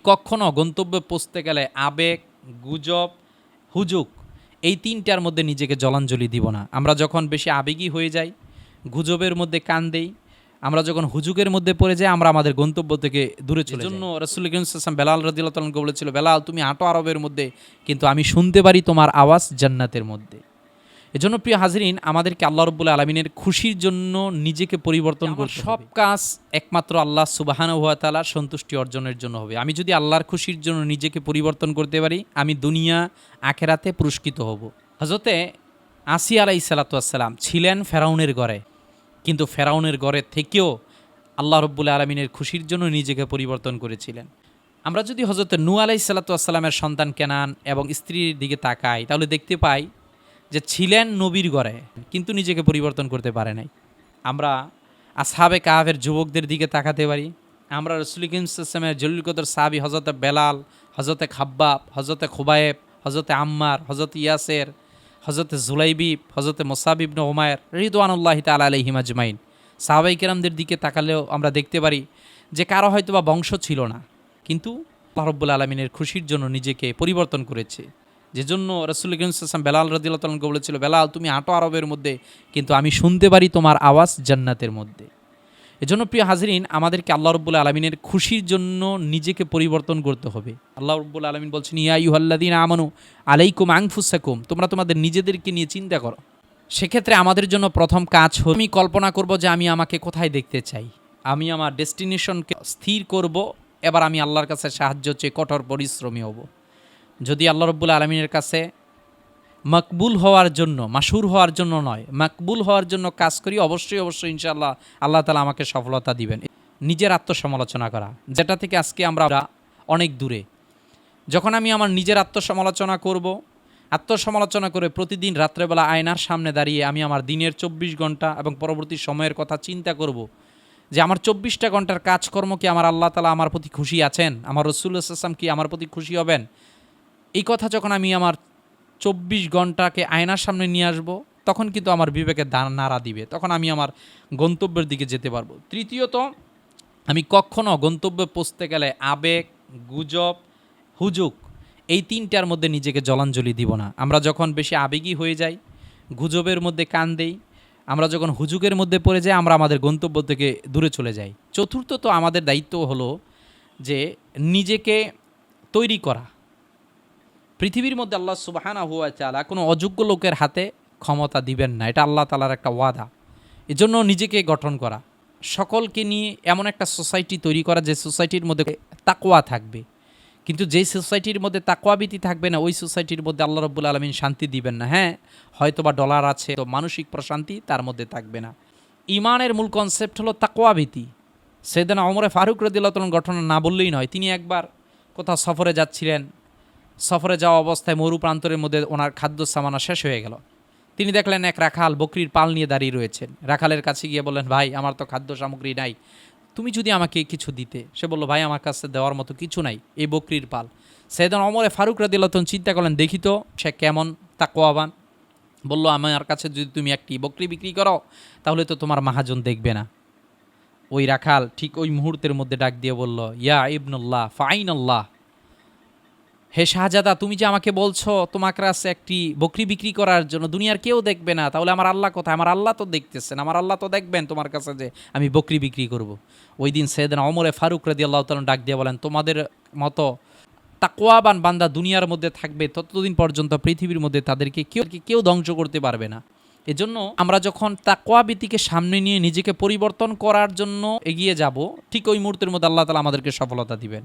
কখনো গন্তব্যে পৌঁছতে গেলে আবেগ, গুজব, হুজুক এই তিনটার মধ্যে নিজেকে জলাঞ্জলি দিব না। আমরা যখন বেশি আবেগী হয়ে যাই, গুজবের মধ্যে কান দেই, আমরা যখন হুজুকের মধ্যে পড়ে যাই, আমরা আমাদের গন্তব্য থেকে দূরে চলে যাই। এজন্য রাসূল করিম সাল্লাল্লাহু আলাইহি ওয়াসাল্লাম বেলাল রাদিয়াল্লাহু তাআলাকে বলেছিল, বেলাল তুমি হাঁটো আরবের মধ্যে, কিন্তু আমি শুনতে পারি তোমার আওয়াজ জান্নাতের মধ্যে। এজন্য প্রিয় হাজরিন, আমাদেরকে আল্লাহ রাব্বুল আলামিনের খুশির জন্য নিজেকে পরিবর্তন করতে হবে। সব কাজ একমাত্র আল্লাহ সুবহানাহু ওয়া তাআলার সন্তুষ্টি অর্জনের জন্য হবে। আমি যদি আল্লাহর খুশির জন্য নিজেকে পরিবর্তন করতে পারি, আমি দুনিয়া আখেরাতে পুরস্কৃত হব। হযরতে আসিয়া আলাইহিস সালাতু ওয়াস সালাম ছিলেন ফেরাউনের ঘরে, কিন্তু ফেরাউনের ঘরের থেকেও আল্লাহ রাব্বুল আলামিনের খুশির জন্য নিজেকে পরিবর্তন করেছিলেন। আমরা যদি হযরতে নূহ আলাইহিস সালাতু ওয়াস সালামের সন্তান কেনান এবং স্ত্রীর দিকে তাকাই, তাহলে দেখতে পাই যে ছিলেন নবীর ঘরে, কিন্তু নিজেকে পরিবর্তন করতে পারে নাই। আমরা আসহাবে কাহাফের যুবকদের দিকে তাকাতে পারি। আমরা রাসূল করিম সাল্লাল্লাহু আলাইহি ওয়াসাল্লামের জলিল কদর সাহাবী হযরতে বেলাল, হযরতে খাব্বাব, হযরতে খুবাইব, হযরতে আম্মার, হযরতে ইয়াসের, হযরতে জুলাইবিব, হযরতে মুসাব ইবনে উমাইর রিদওয়ানুল্লাহি তাআলা আলাইহিম আজমাইন সাহাবায়ে কেরামদের দিকে তাকালেও আমরা দেখতে পারি যে কারো হয়তোবা বংশ ছিল না, কিন্তু আল্লাহ রাব্বুল আলামিনের খুশির জন্য নিজেকে পরিবর্তন করেছে। যেজন্য রাসূল করিম সাল্লাল্লাহু আলাইহি ওয়াসাল্লাম বেলাল রাদিয়াল্লাহু তাআলাকে বলেছিল, বেলাল তুমি হাঁটো আরবের মধ্যে, কিন্তু আমি শুনতে পারি তোমার আওয়াজ জান্নাতের মধ্যে। এজন্য প্রিয় হাজরিন, আমাদেরকে আল্লাহ রাব্বুল আলামিনের খুশির জন্য নিজেকে পরিবর্তন করতে হবে। আল্লাহ রাব্বুল আলামিন বলছেন, ইয়া আইয়ুহাল্লাযীনা আমানু আলাইকুম আনফুসাকুম, তোমরা তোমাদের নিজেদেরকে নিয়ে চিন্তা করো। সেক্ষেত্রে আমাদের জন্য প্রথম কাজ হলো, আমি কল্পনা করব যে আমি আমাকে কোথায় দেখতে চাই, আমি আমার ডেস্টিনেশনকে স্থির করব। এবার আমি আল্লাহর কাছে সাহায্য চেয়ে কঠোর পরিশ্রমী হব। যদি আল্লাহ রাব্বুল আলামিনের কাছে মকবুল হওয়ার জন্য, মাশহুর হওয়ার জন্য নয়, মকবুল হওয়ার জন্য কাজ করি, অবশ্যই অবশ্যই ইনশাআল্লাহ আল্লাহ তাআলা আমাকে সফলতা দিবেন। নিজের আত্মসমালোচনা করা, যেটা থেকে আজকে আমরা অনেক দূরে। যখন আমি আমার নিজের আত্মসমালোচনা করব, আত্মসমালোচনা করে প্রতিদিন রাত্রেবেলা আয়নার সামনে দাঁড়িয়ে আমি আমার দিনের 24 ঘন্টা এবং পরবর্তী সময়ের কথা চিন্তা করব, যে আমার 24টা ঘন্টার কাজকর্ম কি আমার আল্লাহ তাআলা আমার প্রতি খুশি আছেন, আমার রাসূল সাল্লাল্লাহু আলাইহি ওয়াসাল্লাম কি আমার প্রতি খুশি হবেন। এই কথা যখন আমি আমার 24 ঘন্টাকে আয়নার সামনে নিয়ে আসব, তখন কিন্তু আমার বিবেকে নাড়া দিবে, তখন আমি আমার গন্তব্যের দিকে যেতে পারবো। তৃতীয়ত, আমি কখনো গন্তব্যে পৌঁছতে গেলে আবেগ, গুজব, হুজুক এই তিনটার মধ্যে নিজেকে জলাঞ্জলি দিব না। আমরা যখন বেশি আবেগী হয়ে যাই, গুজবের মধ্যে কান দেই, আমরা যখন হুজুকের মধ্যে পড়ে যাই, আমরা আমাদের গন্তব্য থেকে দূরে চলে যাই। চতুর্থত, আমাদের দায়িত্ব হলো যে নিজেকে তৈরি করা। পৃথিবীর মধ্যে আল্লাহ সুবহানাহু ওয়া তাআলা কোনো অযোগ্য লোকের হাতে ক্ষমতা দিবেন না, এটা আল্লাহ তাআলার একটা ওয়াদা। এজন্য নিজেকে গঠন করা, সকলকে নিয়ে এমন একটা সোসাইটি তৈরি করা যে সোসাইটির মধ্যে তাকওয়া থাকবে। কিন্তু যেই সোসাইটির মধ্যে তাকওয়াবিতি থাকবে না, ওই সোসাইটির মধ্যে আল্লাহ রাব্বুল আলামিন শান্তি দিবেন না। হ্যাঁ, হয়তোবা ডলার আছে, তো মানসিক প্রশান্তি তার মধ্যে থাকবে না। ঈমানের মূল কনসেপ্ট হলো তাকওয়াবিতি। সাইয়েদনা ওমর ফারুক রাদিয়াল্লাহু তাআলার ঘটনা না বললেই নয়। তিনি একবার কোথাও সফরে যাচ্ছিলেন, সফরে যাওয়া অবস্থায় মরু প্রান্তরের মধ্যে ওনার খাদ্য সামানা শেষ হয়ে গেল। তিনি দেখলেন এক রাখাল বকরির পাল নিয়ে দাঁড়িয়ে রয়েছেন। রাখালের কাছে গিয়ে বললেন, ভাই আমার তো খাদ্য সামগ্রী নাই, তুমি যদি আমাকে কিছু দিতে। সে বলল, ভাই আমার কাছে দেওয়ার মতো কিছু নাই, এই বকরির পাল। সাইয়েদনা ওমর ফারুক রাদিয়াল্লাহু তাআলা চিন্তা করলেন, দেখি তো সে কেমন তাকওয়াবান। বলল, আমার কাছে যদি তুমি একটি বকরি বিক্রি করো, তাহলে তো তোমার মাহাজন দেখবে না। ওই রাখাল ঠিক ওই মুহূর্তের মধ্যে ডাক দিয়ে বলল, ইয়া ইবনুল্লাহ ফাইনাল্লাহ, হে শাহজাদা, তুমি যে আমাকে বলছো তোমার কাছে একটি বকরি বিক্রি করার জন্য, দুনিয়ার কেউ দেখবে না, তাহলে আমার আল্লাহ কোথায়? আমার আল্লাহ তো দেখতেছেন, আমার আল্লাহ তো দেখবেন তোমার কাছে যে আমি বকরি বিক্রি করব। ওই দিন সাইয়েদনা ওমর ফারুক রাদিয়াল্লাহু তাআলা ডাক দিয়ে বলেন, তোমাদের মতো তাকওয়াবান বান্দা দুনিয়ার মধ্যে থাকবে ততদিন পর্যন্ত পৃথিবীর মধ্যে তাদেরকে কেউ ধ্বংস করতে পারবে না। এজন্য আমরা যখন তাকওয়াবিতিকে সামনে নিয়ে নিজেকে পরিবর্তন করার জন্য এগিয়ে যাব, ঠিক ওই মুহূর্তের মধ্যে আল্লাহ তাআলা আমাদেরকে সফলতা দিবেন।